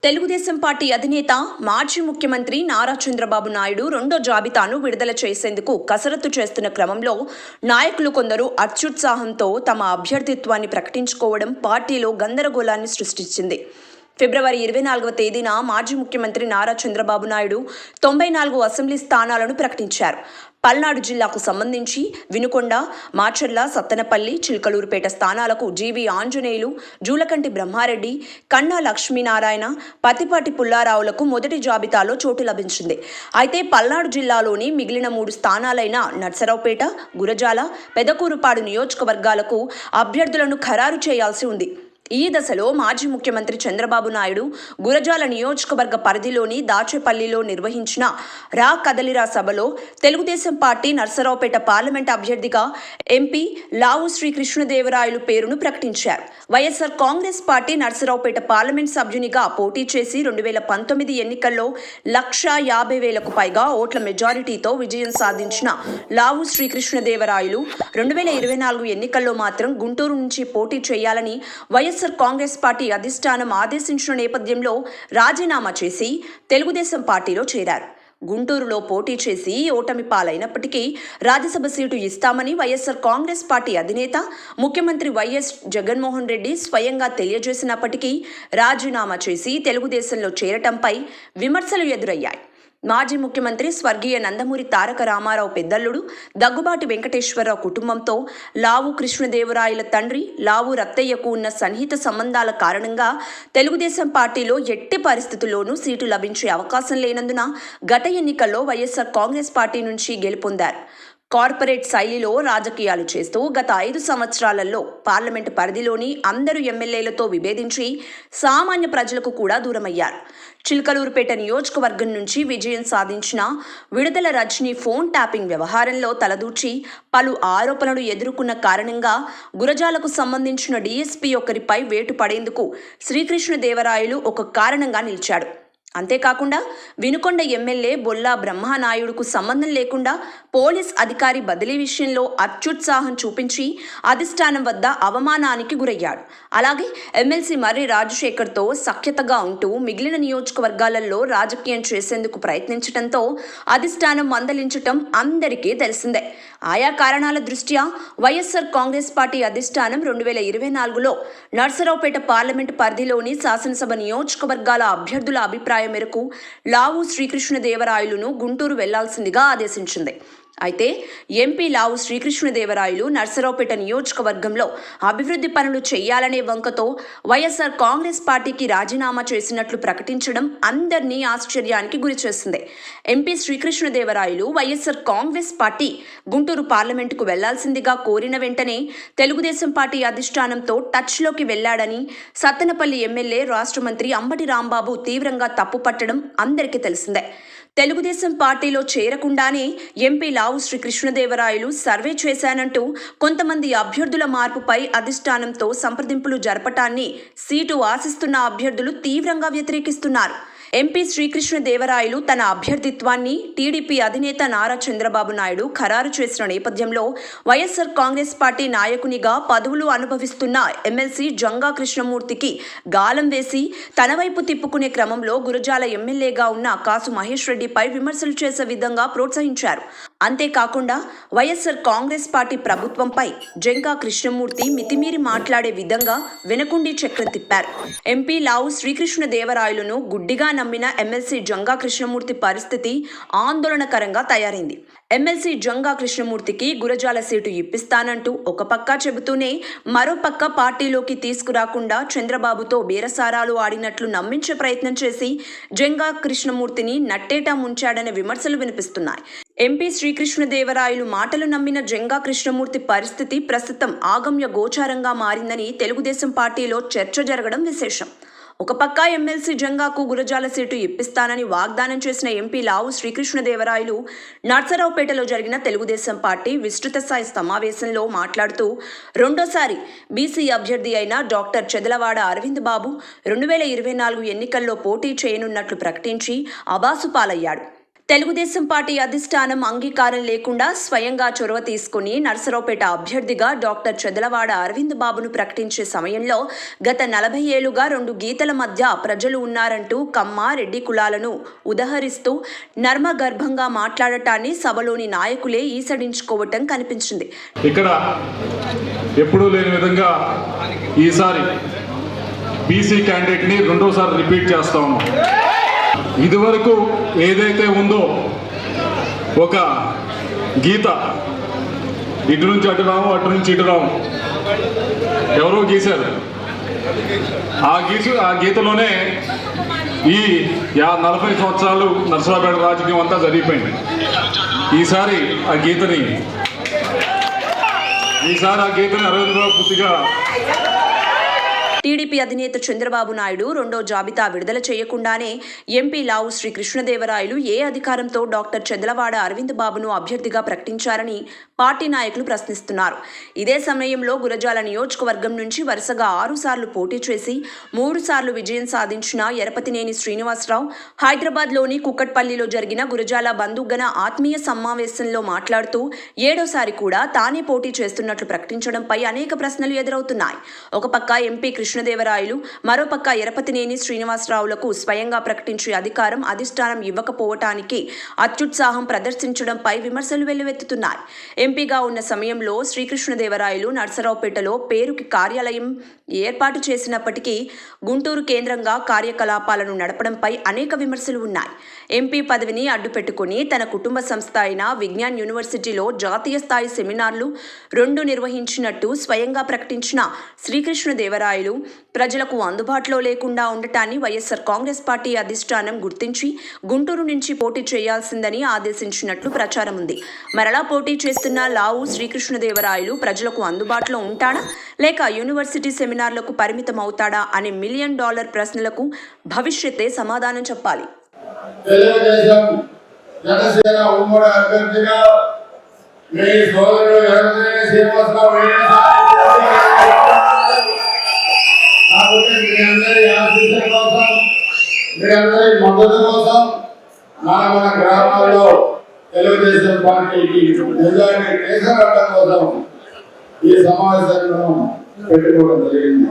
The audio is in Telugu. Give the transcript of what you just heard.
తెలుగుదేశం పార్టీ అధినేత మాజీ ముఖ్యమంత్రి నారా చంద్రబాబు నాయుడు రెండో జాబితాను విడుదల చేసేందుకు కసరత్తు చేస్తున్న క్రమంలో నాయకులు కొందరు అత్యుత్సాహంతో తమ అభ్యర్థిత్వాన్ని ప్రకటించుకోవడం పార్టీలో గందరగోళాన్ని సృష్టించింది. ఫిబ్రవరి 24వ తేదీన మాజీ ముఖ్యమంత్రి నారా చంద్రబాబు నాయుడు 94 అసెంబ్లీ స్థానాలను ప్రకటించారు. పల్నాడు జిల్లాకు సంబంధించి వినుకొండ, మాచర్ల, సత్తెనపల్లి, చిలకలూరుపేట స్థానాలకు జీవి ఆంజనేయులు, జూలకంటి బ్రహ్మారెడ్డి, కన్నా లక్ష్మీనారాయణ, పత్తిపాటి పుల్లారావులకు మొదటి జాబితాలో చోటు లభించింది. అయితే పల్నాడు జిల్లాలోని మిగిలిన 3 స్థానాలైన నర్సరావుపేట, గురజాల, పెదకూరుపాడు నియోజకవర్గాలకు అభ్యర్థులను ఖరారు చేయాల్సి ఉంది. ఈ దశలో మాజీ ముఖ్యమంత్రి చంద్రబాబు నాయుడు గురజాల నియోజకవర్గ పరిధిలోని దాచేపల్లిలో నిర్వహించిన రా కదలిరా సభలో తెలుగుదేశం పార్టీ నర్సరావుపేట పార్లమెంట్ అభ్యర్థిగా ఎంపీ లావు శ్రీకృష్ణదేవరాయలు పేరును ప్రకటించారు. వైఎస్ఆర్ కాంగ్రెస్ పార్టీ నర్సరావుపేట పార్లమెంట్ సభ్యునిగా పోటీ చేసి 2019 ఎన్నికల్లో 1,50,000కు పైగా ఓట్ల మెజారిటీతో విజయం సాధించిన లావు శ్రీకృష్ణదేవరాయలు 2024 ఎన్నికల్లో మాత్రం గుంటూరు నుంచి పోటీ చేయాలని వైఎస్ఆర్ కాంగ్రెస్ పార్టీ అధిష్టానం ఆదేశించిన నేపథ్యంలో రాజీనామా చేసి తెలుగుదేశం పార్టీలో చేరారు. గుంటూరులో పోటీ చేసి ఓటమి పాలైనప్పటికీ రాజ్యసభ సీటు ఇస్తామని వైఎస్ఆర్ కాంగ్రెస్ పార్టీ అధినేత ముఖ్యమంత్రి వైఎస్ జగన్మోహన్ రెడ్డి స్వయంగా తెలియజేసినప్పటికీ రాజీనామా చేసి తెలుగుదేశంలో చేరటంపై విమర్శలు ఎదురయ్యాయి. మాజీ ముఖ్యమంత్రి స్వర్గీయ నందమూరి తారక రామారావు పెద్దల్లుడు దగ్గుబాటి వెంకటేశ్వరరావు కుటుంబంతో లావు కృష్ణదేవరాయల తండ్రి లావు రత్తయ్యకు ఉన్న సన్నిహిత సంబంధాల కారణంగా తెలుగుదేశం పార్టీలో ఎట్టి పరిస్థితుల్లోనూ సీటు లభించే అవకాశం లేనందున గత ఎన్నికల్లో వైఎస్ఆర్ కాంగ్రెస్ పార్టీ నుంచి గెలుపొందారు. కార్పొరేట్ శైలిలో రాజకీయాలు చేస్తూ గత 5 సంవత్సరాలలో పార్లమెంటు పరిధిలోని అందరు ఎమ్మెల్యేలతో విభేదించి సామాన్య ప్రజలకు కూడా దూరమయ్యారు. చిలకలూరుపేట నియోజకవర్గం నుంచి విజయం సాధించిన విడుదల రజనీ ఫోన్ ట్యాపింగ్ వ్యవహారంలో తలదూర్చి పలు ఆరోపణలు ఎదుర్కొన్న కారణంగా గురజాలకు సంబంధించిన డీఎస్పీ ఒకరిపై వేటు పడేందుకు శ్రీకృష్ణదేవరాయలు ఒక కారణంగా నిలిచాడు. అంతేకాకుండా వినుకొండ ఎమ్మెల్యే బొల్లా బ్రహ్మానాయుడుకు సంబంధం లేకుండా పోలీస్ అధికారి బదిలీ విషయంలో అత్యుత్సాహం చూపించి అధిష్టానం వద్ద అవమానానికి గురయ్యాడు. అలాగే ఎమ్మెల్సీ మర్రి రాజశేఖర్తో సఖ్యతగా ఉంటూ మిగిలిన నియోజకవర్గాలలో రాజకీయం చేసేందుకు ప్రయత్నించడంతో అధిష్టానం మందలించటం అందరికీ తెలిసిందే. ఆయా కారణాల దృష్ట్యా వైఎస్ఆర్ కాంగ్రెస్ పార్టీ అధిష్టానం 2024లో నర్సరావుపేట పార్లమెంటు పరిధిలోని శాసనసభ నియోజకవర్గాల అభ్యర్థుల అభిప్రాయం మేరకు లావు శ్రీకృష్ణదేవరాయలును గుంటూరు వెళ్లాల్సిందిగా ఆదేశించింది. అయితే ఎంపీ లావు శ్రీకృష్ణదేవరాయలు నర్సరావుపేట నియోజకవర్గంలో అభివృద్ధి పనులు చేయాలనే వంకతో వైఎస్ఆర్ కాంగ్రెస్ పార్టీకి రాజీనామా చేసినట్లు ప్రకటించడం అందరినీ ఆశ్చర్యానికి గురిచేసింది. ఎంపీ శ్రీకృష్ణదేవరాయలు వైఎస్ఆర్ కాంగ్రెస్ పార్టీ గుంటూరు పార్లమెంటుకు వెళ్లాల్సిందిగా కోరిన వెంటనే తెలుగుదేశం పార్టీ అధిష్టానంతో టచ్లోకి వెళ్లాడని సత్తెనపల్లి ఎమ్మెల్యే రాష్ట్ర మంత్రి అంబటి రాంబాబు తీవ్రంగా తప్పుపట్టడం అందరికీ తెలిసిందే. తెలుగుదేశం పార్టీలో చేరకుండానే ఎంపీ లావు శ్రీకృష్ణదేవరాయలు సర్వే చేశానంటూ కొంతమంది అభ్యర్థుల మార్పుపై అధిష్టానంతో సంప్రదింపులు జరపటాన్ని సీటు ఆశిస్తున్న అభ్యర్థులు తీవ్రంగా వ్యతిరేకిస్తున్నారు. ఎంపీ శ్రీకృష్ణదేవరాయలు తన అభ్యర్థిత్వాన్ని టీడీపీ అధినేత నారా చంద్రబాబు నాయుడు ఖరారు చేసిన నేపథ్యంలో వైఎస్ఆర్ కాంగ్రెస్ పార్టీ నాయకునిగా పదవులు అనుభవిస్తున్న ఎమ్మెల్సీ జంగా కృష్ణమూర్తికి గాలం వేసి తన వైపు తిప్పుకునే క్రమంలో గురజాల ఎమ్మెల్యేగా ఉన్న కాసు మహేష్ రెడ్డిపై విమర్శలు చేసే విధంగా ప్రోత్సహించారు. అంతేకాకుండా వైఎస్ఆర్ కాంగ్రెస్ పార్టీ ప్రభుత్వంపై జంగా కృష్ణమూర్తి మితిమీరి మాట్లాడే విధంగా వెనకుండి చక్రం తిప్పారు. ఎంపీ లావు శ్రీకృష్ణదేవరాయలను గుడ్డిగా నమ్మిన ఎమ్మెల్సీ జంగా కృష్ణమూర్తి పరిస్థితి ఆందోళనకరంగా తయారైంది. ఎమ్మెల్సీ జంగా కృష్ణమూర్తికి గురజాల సీటు ఇప్పిస్తానంటూ ఒక పక్క చెబుతూనే మరోపక్క పార్టీలోకి తీసుకురాకుండా చంద్రబాబుతో బేరసారాలు ఆడినట్లు నమ్మించే ప్రయత్నం చేసి జంగా కృష్ణమూర్తిని నట్టేటా ముంచాడనే విమర్శలు వినిపిస్తున్నాయి. ఎంపీ శ్రీకృష్ణదేవరాయలు మాటలు నమ్మిన జంగా కృష్ణమూర్తి పరిస్థితి ప్రస్తుతం ఆగమ్య గోచారంగా మారిందని తెలుగుదేశం పార్టీలో చర్చ జరగడం విశేషం. ఒక పక్క ఎమ్మెల్సీ జంగాకు గురజాల సీటు ఇప్పిస్తానని వాగ్దానం చేసిన ఎంపీ లావు శ్రీకృష్ణదేవరాయలు నర్సరావుపేటలో జరిగిన తెలుగుదేశం పార్టీ విస్తృత స్థాయి సమావేశంలో మాట్లాడుతూ రెండోసారి బీసీ అభ్యర్థి అయిన డాక్టర్ చెదలవాడ అరవింద్ బాబు 2024 ఎన్నికల్లో పోటీ చేయనున్నట్లు ప్రకటించి అబాసు పాలయ్యాడు. తెలుగుదేశం పార్టీ అధిష్టానం అంగీకారం లేకుండా స్వయంగా చొరవ తీసుకుని నర్సరావుపేట అభ్యర్థిగా డాక్టర్ చెదలవాడ అరవింద్ బాబును ప్రకటించే సమయంలో గత 40 ఏళ్లుగా 2 గీతల మధ్య ప్రజలు ఉన్నారంటూ కమ్మ రెడ్డి కులాలను ఉదహరిస్తూ నర్మగర్భంగా మాట్లాడటాన్ని సభలోని నాయకులే ఈసడించుకోవటం కనిపించింది. ఇక్కడ ఎప్పుడూ లేని విధంగా ఈసారి బీసీ క్యాండిడేట్ని రెండోసారి రిపీట్ చేస్తా ఉన్నాం. ఇదివరకు ఏదైతే ఉందో ఒక గీత, ఇటు నుంచి అటు రాము, అటు నుంచి ఇటు రాము, ఎవరో గీశారు. ఆ గీతలోనే ఈ 40 సంవత్సరాలు నర్సరావుపేట రాజకీయం అంతా జరిగిపోయింది. ఈసారి ఆ గీతని అరవింద్ బాబు పూర్తిగా టీడీపీ అధినేత చంద్రబాబు నాయుడు రెండో జాబితా విడుదల చేయకుండానే ఎంపీ లావు శ్రీ కృష్ణదేవరాయలు ఏ అధికారంతో డాక్టర్ చెదలవాడ అరవింద్ బాబును అభ్యర్థిగా ప్రకటించారని పార్టీ నాయకులు ప్రశ్నిస్తున్నారు. ఇదే సమయంలో గురజాల నియోజకవర్గం నుంచి వరుసగా 6 సార్లు పోటీ చేసి 3 సార్లు విజయం సాధించిన ఎరపతినేని శ్రీనివాసరావు హైదరాబాద్లోని కుక్కట్పల్లిలో జరిగిన గురజాల బంధుగణ ఆత్మీయ సమావేశంలో మాట్లాడుతూ 7వసారి కూడా తానే పోటీ చేస్తున్నట్లు ప్రకటించడంపై అనేక ప్రశ్నలు ఎదురవుతున్నాయి. ఒక పక్క ఎంపీ కృష్ణదేవరాయలు, మరోపక్క ఎరపతినేని శ్రీనివాసరావులకు స్వయంగా ప్రకటించే అధికారం అధిష్టానం ఇవ్వకపోవటానికి అత్యుత్సాహం ప్రదర్శించడంపై విమర్శలు వెల్లువెత్తుతున్నాయి. ఎంపీగా ఉన్న సమయంలో శ్రీకృష్ణదేవరాయలు నర్సరావుపేటలో పేరుకి కార్యాలయం ఏర్పాటు చేసినప్పటికీ గుంటూరు కేంద్రంగా కార్యకలాపాలను నడపడంపై అనేక విమర్శలు ఉన్నాయి. ఎంపీ పదవిని అడ్డుపెట్టుకుని తన కుటుంబ సంస్థ అయిన విజ్ఞాన్ యూనివర్సిటీలో జాతీయ స్థాయి సెమినార్లు 2 నిర్వహించినట్టు స్వయంగా ప్రకటించిన శ్రీకృష్ణదేవరాయలు ప్రజలకు అందుబాటులో లేకుండా ఉండటాన్ని వైఎస్ఆర్ కాంగ్రెస్ పార్టీ అధిష్టానం గుర్తించి గుంటూరు నుంచి పోటీ చేయాల్సిందని ఆదేశించినట్లు ప్రచారం ఉంది. మరలా పోటీ చేస్తున్న లావు శ్రీకృష్ణదేవరాయలు ప్రజలకు అందుబాటులో ఉంటాడా లేక యూనివర్సిటీ సెమినార్లకు పరిమితం అవుతాడా అనే $1 మిలియన్ ప్రశ్నలకు భవిష్యత్తే సమాధానం చెప్పాలి. మీరందరి మద్దతు కోసం మన గ్రామాల్లో తెలుగుదేశం పార్టీకి నిజాన్ని కేసరడం కోసం ఈ సమావేశాలను పెట్టుకోవడం జరిగింది.